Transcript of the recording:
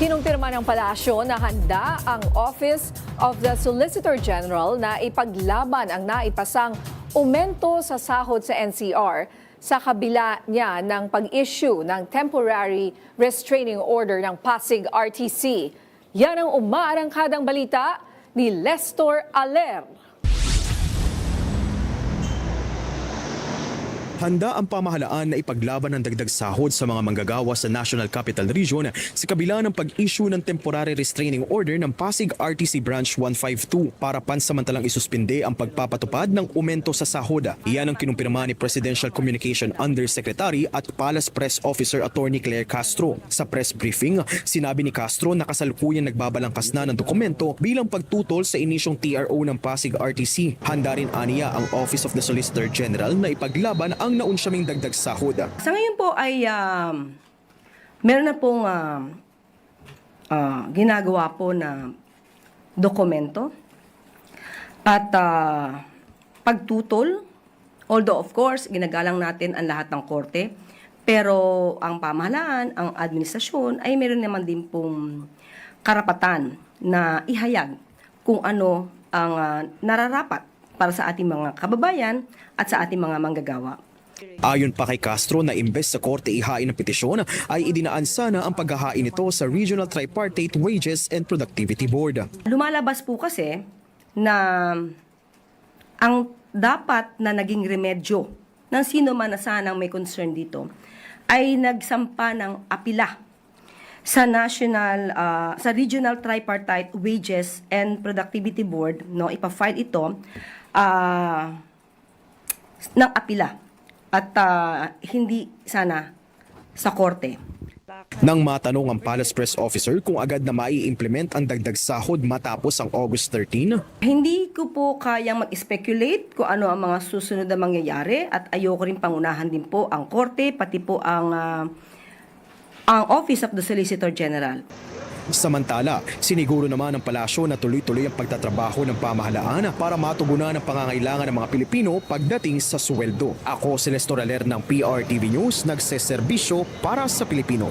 Kinumpirma ng palasyo na handa ang Office of the Solicitor General na ipaglaban ang naipasang aumento sa sahod sa NCR sa kabila niya ng pag-issue ng temporary restraining order ng Pasig RTC. Yan ang umaarangkadang balita ni Lestor Aler. Handa ang pamahalaan na ipaglaban ang dagdag sahod sa mga manggagawa sa National Capital Region sa kabila ng pag-issue ng temporary restraining order ng Pasig RTC Branch 152 para pansamantalang isuspinde ang pagpapatupad ng aumento sa sahod. Iyan ang kinumpirma ni Presidential Communication Undersecretary at Palace Press Officer Attorney Claire Castro. Sa press briefing, sinabi ni Castro na kasalukuyan nagbabalangkas na ng dokumento bilang pagtutol sa inisyong TRO ng Pasig RTC. Handa rin aniya ang Office of the Solicitor General na ipaglaban ang naunsyaming dagdag sahod. Sa ngayon po ay meron na pong ginagawa po na dokumento at pagtutol. Although of course, ginagalang natin ang lahat ng korte, pero ang pamahalaan, ang administrasyon ay meron naman din pong karapatan na ihayag kung ano ang nararapat para sa ating mga kababayan at sa ating mga manggagawa. Ayon pa kay Castro na imbes sa korte ihain ng petisyon ay idinaan sana ang paghahain nito sa Regional Tripartite Wages and Productivity Board. Lumalabas po kasi na ang dapat na naging remedyo ng sino man na sanang may concern dito ay nagsampa ng apila sa sa Regional Tripartite Wages and Productivity Board, no, ipa-file ito ng apila at hindi sana sa korte. Nang matanong ang Palace Press Officer kung agad na mai-implement ang dagdag sahod matapos ang August 13, hindi ko po kayang mag-speculate kung ano ang mga susunod na mangyayari at ayoko rin pangunahan din po ang korte, pati po ang Office of the Solicitor General. Samantala, siniguro naman ng palasyo na tuloy-tuloy ang pagtatrabaho ng pamahalaan para matugunan ang pangangailangan ng mga Pilipino pagdating sa sweldo. Ako si Lestor Aler ng PRTV News, nagseserbisyo para sa Pilipino.